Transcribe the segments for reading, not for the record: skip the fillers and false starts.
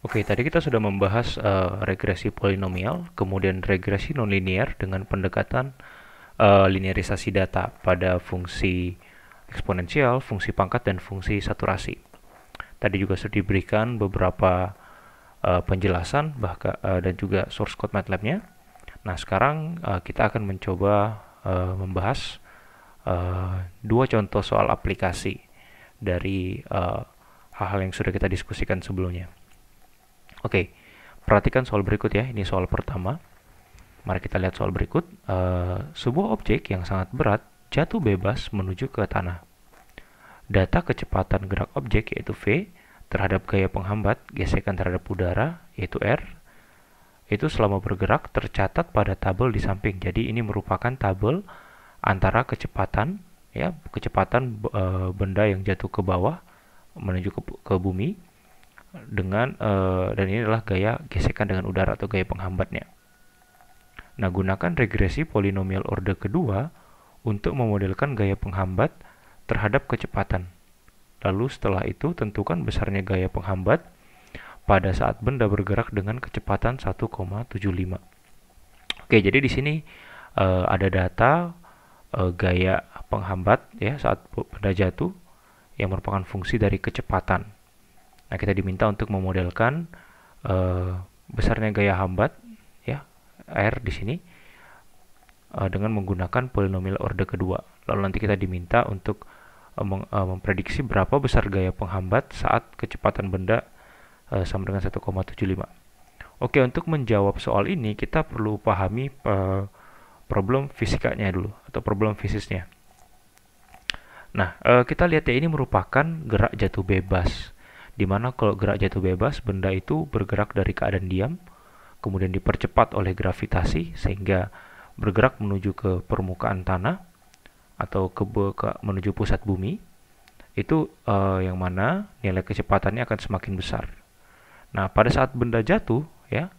Oke, tadi kita sudah membahas regresi polinomial, kemudian regresi nonlinear dengan pendekatan linearisasi data pada fungsi eksponensial, fungsi pangkat, dan fungsi saturasi. Tadi juga sudah diberikan beberapa penjelasan dan juga source code MATLAB-nya. Nah, sekarang kita akan mencoba membahas dua contoh soal aplikasi dari hal-hal yang sudah kita diskusikan sebelumnya. Oke, perhatikan soal berikut ya. Ini soal pertama. Mari kita lihat soal berikut. Sebuah objek yang sangat berat jatuh bebas menuju ke tanah. Data kecepatan gerak objek yaitu V terhadap gaya penghambat gesekan terhadap udara yaitu R itu selama bergerak tercatat pada tabel di samping. Jadi ini merupakan tabel antara kecepatan ya, kecepatan benda yang jatuh ke bawah menuju ke bumi dengan dan ini adalah gaya gesekan dengan udara atau gaya penghambatnya. Nah, gunakan regresi polinomial orde kedua untuk memodelkan gaya penghambat terhadap kecepatan. Lalu setelah itu tentukan besarnya gaya penghambat pada saat benda bergerak dengan kecepatan 1,75. Oke, jadi di sini ada data gaya penghambat ya saat benda jatuh yang merupakan fungsi dari kecepatan. Nah, kita diminta untuk memodelkan besarnya gaya hambat ya R di sini dengan menggunakan polinomial orde kedua. Lalu nanti kita diminta untuk memprediksi berapa besar gaya penghambat saat kecepatan benda sama dengan 1,75. Oke, untuk menjawab soal ini kita perlu pahami problem fisikanya dulu atau problem fisiknya. Nah, kita lihat ya, ini merupakan gerak jatuh bebas. Dimana kalau gerak jatuh bebas, benda itu bergerak dari keadaan diam, kemudian dipercepat oleh gravitasi sehingga bergerak menuju ke permukaan tanah atau menuju pusat bumi. Itu yang mana nilai kecepatannya akan semakin besar. Nah, pada saat benda jatuh, ya,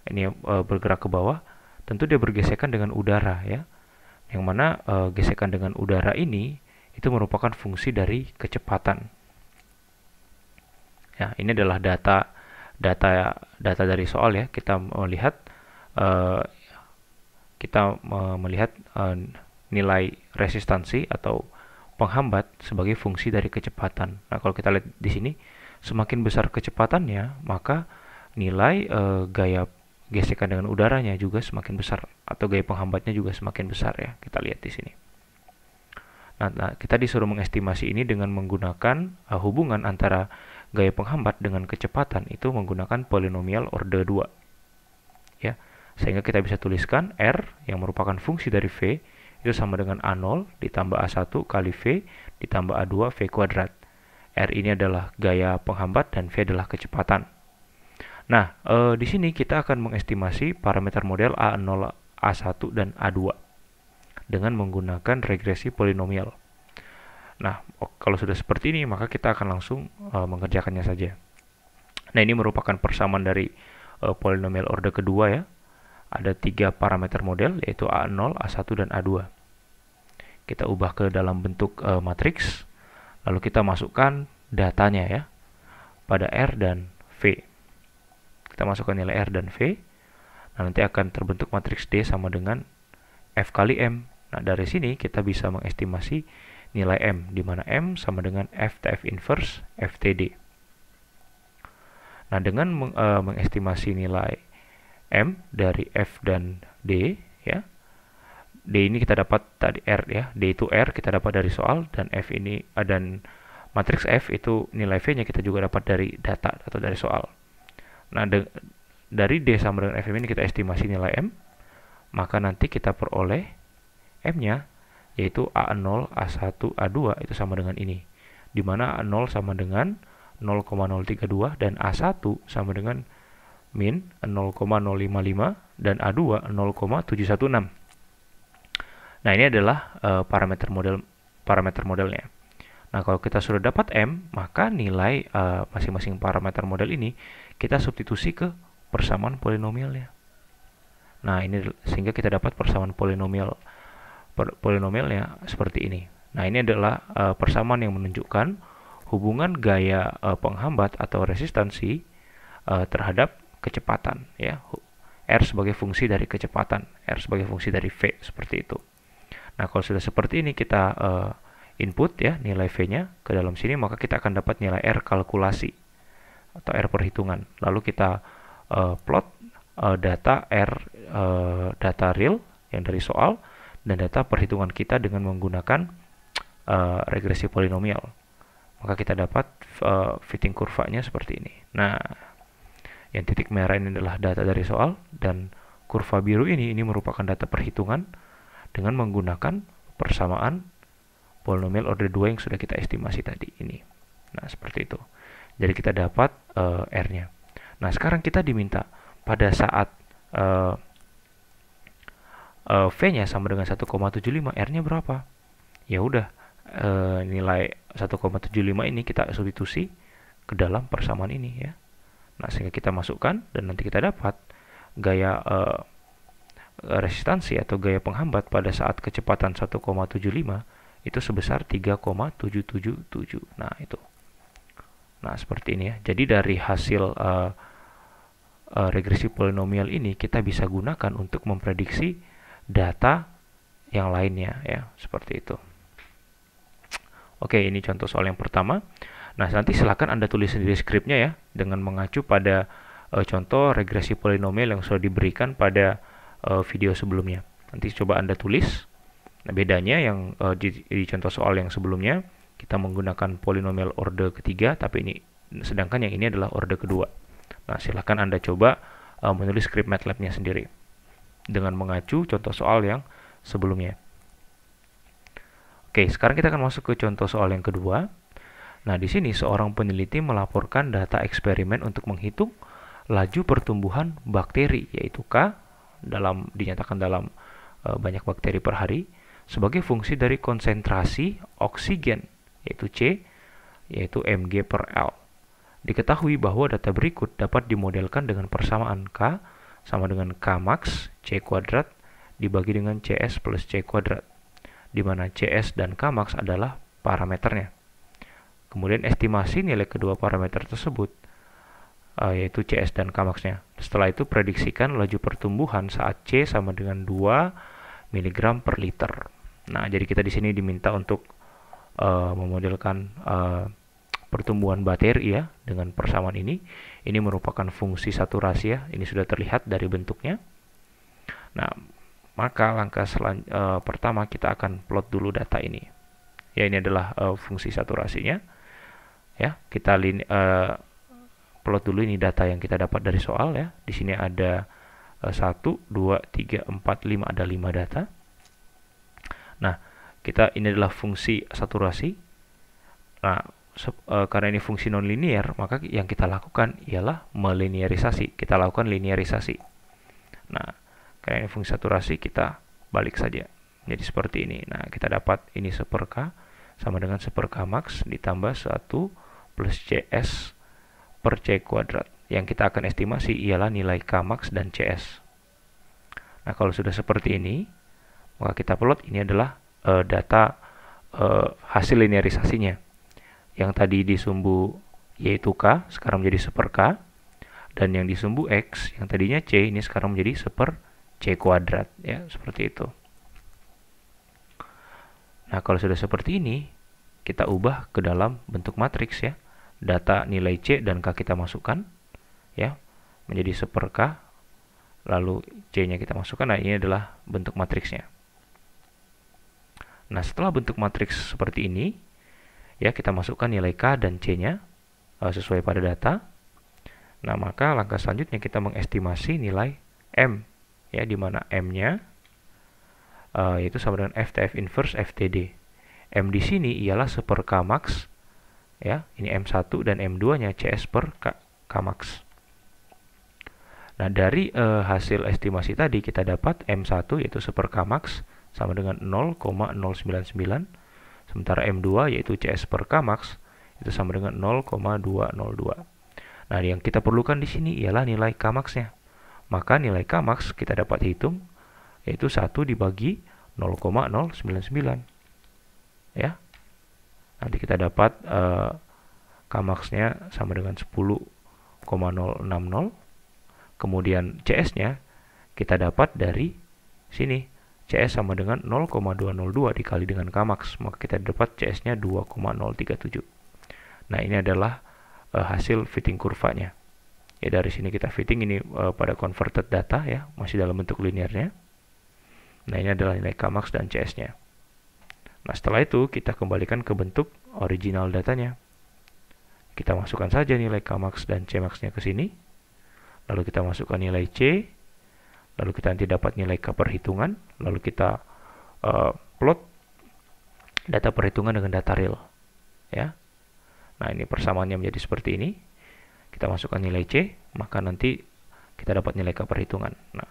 ini bergerak ke bawah, tentu dia bergesekan dengan udara, ya, yang mana gesekan dengan udara ini itu merupakan fungsi dari kecepatan. Ya, ini adalah data dari soal ya. Kita melihat nilai resistansi atau penghambat sebagai fungsi dari kecepatan. Nah, kalau kita lihat di sini, semakin besar kecepatannya, maka nilai gaya gesekan dengan udaranya juga semakin besar atau gaya penghambatnya juga semakin besar ya. Kita lihat di sini. Nah, kita disuruh mengestimasi ini dengan menggunakan hubungan antara gaya penghambat dengan kecepatan itu menggunakan polinomial orde 2. Ya. Sehingga kita bisa tuliskan R yang merupakan fungsi dari V itu sama dengan A0 ditambah A1 kali V ditambah A2 V kuadrat. R ini adalah gaya penghambat dan V adalah kecepatan. Nah, di sini kita akan mengestimasi parameter model A0, A1, dan A2 dengan menggunakan regresi polinomial. Nah, kalau sudah seperti ini, maka kita akan langsung mengerjakannya saja. Nah, ini merupakan persamaan dari polinomial orde kedua ya. Ada 3 parameter model, yaitu A0, A1, dan A2. Kita ubah ke dalam bentuk matriks, lalu kita masukkan datanya ya, pada R dan V. Kita masukkan nilai R dan V, nah nanti akan terbentuk matriks D sama dengan F kali M. Nah, dari sini kita bisa mengestimasi nilai M, di mana M sama dengan FTF inverse FTD. Nah, dengan mengestimasi nilai M dari F dan D, ya, D ini kita dapat tadi R ya, D itu R kita dapat dari soal, dan F ini dan matriks F itu nilai V-nya kita juga dapat dari data atau dari soal. Nah, dari D sama dengan F ini kita estimasi nilai M, maka nanti kita peroleh M-nya yaitu A0, A1, A2 itu sama dengan ini, di mana A0 sama dengan 0,032 dan A1 sama dengan min 0,055 dan A2 0,716. Nah, ini adalah parameter modelnya. Nah, kalau kita sudah dapat M, maka nilai masing-masing parameter model ini kita substitusi ke persamaan polinomialnya. Nah, ini sehingga kita dapat persamaan polinomialnya seperti ini. Nah, ini adalah persamaan yang menunjukkan hubungan gaya penghambat atau resistansi terhadap kecepatan, ya. R sebagai fungsi dari kecepatan, R sebagai fungsi dari V, seperti itu. Nah, kalau sudah seperti ini kita input ya nilai V-nya ke dalam sini, maka kita akan dapat nilai R kalkulasi atau R perhitungan. Lalu kita plot data R data real yang dari soal dan data perhitungan kita dengan menggunakan regresi polinomial. Maka kita dapat fitting kurvanya seperti ini. Nah, yang titik merah ini adalah data dari soal, dan kurva biru ini merupakan data perhitungan dengan menggunakan persamaan polinomial order 2 yang sudah kita estimasi tadi ini. Nah, seperti itu. Jadi kita dapat R-nya. Nah, sekarang kita diminta pada saat V-nya sama dengan 1,75, R-nya berapa? Ya udah, nilai 1,75 ini kita substitusi ke dalam persamaan ini ya. Nah, sehingga kita masukkan dan nanti kita dapat gaya resistansi atau gaya penghambat pada saat kecepatan 1,75 itu sebesar 3,777. Nah, itu. Nah, seperti ini ya. Jadi dari hasil regresi polinomial ini kita bisa gunakan untuk memprediksi data yang lainnya ya, seperti itu. Oke, ini contoh soal yang pertama. Nah, nanti silakan Anda tulis sendiri skripnya ya, dengan mengacu pada contoh regresi polinomial yang sudah diberikan pada video sebelumnya. Nanti coba Anda tulis. Nah, bedanya yang di contoh soal yang sebelumnya, kita menggunakan polinomial order ketiga, tapi ini sedangkan yang ini adalah order kedua. Nah, silakan Anda coba menulis skrip MATLAB-nya sendiri dengan mengacu contoh soal yang sebelumnya. Oke, sekarang kita akan masuk ke contoh soal yang kedua. Nah, di sini seorang peneliti melaporkan data eksperimen untuk menghitung laju pertumbuhan bakteri, yaitu K, dinyatakan dalam banyak bakteri per hari, sebagai fungsi dari konsentrasi oksigen, yaitu C, yaitu mg per L. Diketahui bahwa data berikut dapat dimodelkan dengan persamaan K sama dengan K max C kuadrat dibagi dengan CS plus C kuadrat, di mana CS dan K max adalah parameternya. Kemudian estimasi nilai kedua parameter tersebut, yaitu CS dan K max-nya. Setelah itu prediksikan laju pertumbuhan saat C sama dengan 2 mg per liter. Nah, jadi kita di sini diminta untuk memodelkan pertumbuhan bakteri ya dengan persamaan ini. Ini merupakan fungsi saturasi ya. Ini sudah terlihat dari bentuknya. Nah, maka langkah pertama kita akan plot dulu data ini. Ya, ini adalah fungsi saturasinya. Ya, kita plot dulu ini data yang kita dapat dari soal ya. Di sini ada 1, 2, 3, 4, 5, ada 5 data. Nah, ini adalah fungsi saturasi. Nah, karena ini fungsi nonlinear, maka yang kita lakukan ialah melinearisasi. Kita lakukan linearisasi. Nah, karena ini fungsi saturasi, kita balik saja. Jadi seperti ini. Nah, kita dapat ini 1 per K sama dengan 1 per K max ditambah 1 plus CS per C kuadrat. Yang kita akan estimasi ialah nilai K max dan CS. Nah, kalau sudah seperti ini, maka kita plot. Ini adalah data hasil linearisasinya. Yang tadi di sumbu yaitu K, sekarang menjadi 1 per K. Dan yang di sumbu X, yang tadinya C, ini sekarang menjadi 1 per C kuadrat. Ya, seperti itu. Nah, kalau sudah seperti ini, kita ubah ke dalam bentuk matriks ya. Data nilai C dan K kita masukkan ya, menjadi 1 per K. Lalu C-nya kita masukkan. Nah, ini adalah bentuk matriksnya. Nah, setelah bentuk matriks seperti ini, ya kita masukkan nilai K dan C-nya sesuai pada data. Nah, maka langkah selanjutnya kita mengestimasi nilai M, ya, di mana M-nya yaitu sama dengan FTF inverse FTD. M di sini ialah 1 per K max, ya, ini M1 dan M2-nya CS per K max. Nah, dari hasil estimasi tadi kita dapat M1 yaitu 1 per K max sama dengan 0,099, sementara M2 yaitu CS per K max itu sama dengan 0,202. Nah, yang kita perlukan di sini ialah nilai K max-nya. Maka nilai K max kita dapat hitung yaitu 1 dibagi 0,099. Ya. Nanti kita dapat K max-nya sama dengan 10,9 0,060. Kemudian CS-nya kita dapat dari sini. CS sama dengan 0,202 dikali dengan Kmax, maka kita dapat CS-nya 2,037. Nah, ini adalah hasil fitting kurvanya. Ya, dari sini kita fitting ini pada converted data ya, masih dalam bentuk linearnya. Nah, ini adalah nilai Kmax dan CS-nya. Nah, setelah itu kita kembalikan ke bentuk original datanya. Kita masukkan saja nilai Kmax dan Cmax-nya ke sini. Lalu kita masukkan nilai C. Lalu kita nanti dapat nilai K perhitungan. Lalu kita plot data perhitungan dengan data real. Ya. Nah, ini persamaannya menjadi seperti ini. Kita masukkan nilai C, maka nanti kita dapat nilai K perhitungan. Nah,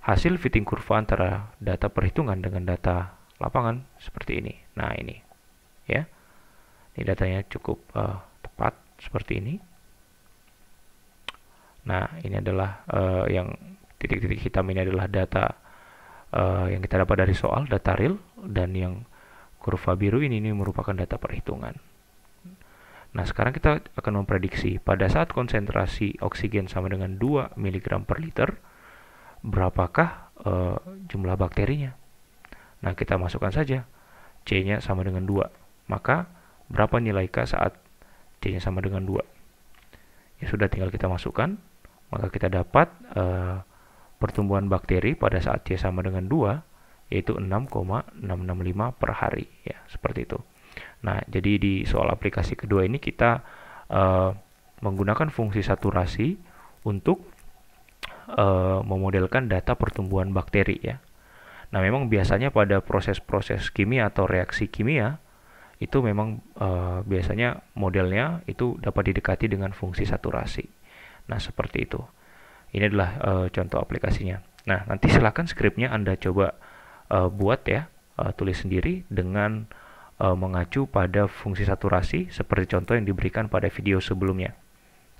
hasil fitting kurva antara data perhitungan dengan data lapangan seperti ini. Nah, ini. Ya. Ini datanya cukup tepat seperti ini. Nah, ini adalah yang titik-titik hitam ini adalah data yang kita dapat dari soal, data real, dan yang kurva biru ini merupakan data perhitungan. Nah, sekarang kita akan memprediksi pada saat konsentrasi oksigen sama dengan 2 mg per liter, berapakah jumlah bakterinya. Nah, kita masukkan saja C-nya sama dengan 2. Maka, berapa nilai K saat C-nya sama dengan 2? Ya sudah, tinggal kita masukkan. Maka kita dapat pertumbuhan bakteri pada saat C sama dengan 2, yaitu 6,665 per hari. Ya, seperti itu. Nah, jadi di soal aplikasi kedua ini kita menggunakan fungsi saturasi untuk memodelkan data pertumbuhan bakteri ya. Nah, memang biasanya pada proses-proses kimia atau reaksi kimia itu memang biasanya modelnya itu dapat didekati dengan fungsi saturasi. Nah, seperti itu. Ini adalah contoh aplikasinya. Nah, nanti silakan skripnya Anda coba buat ya, tulis sendiri dengan mengacu pada fungsi saturasi seperti contoh yang diberikan pada video sebelumnya.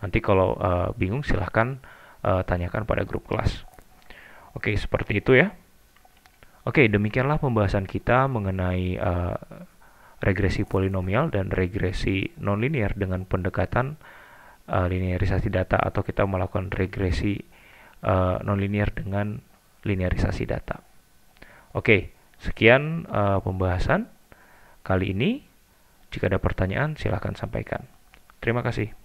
Nanti kalau bingung silahkan tanyakan pada grup kelas. Oke, seperti itu ya. Oke, demikianlah pembahasan kita mengenai regresi polinomial dan regresi nonlinear dengan pendekatan linearisasi data, atau kita melakukan regresi nonlinear dengan linearisasi data. Oke, sekian pembahasan kali ini. Jika ada pertanyaan, silahkan sampaikan. Terima kasih.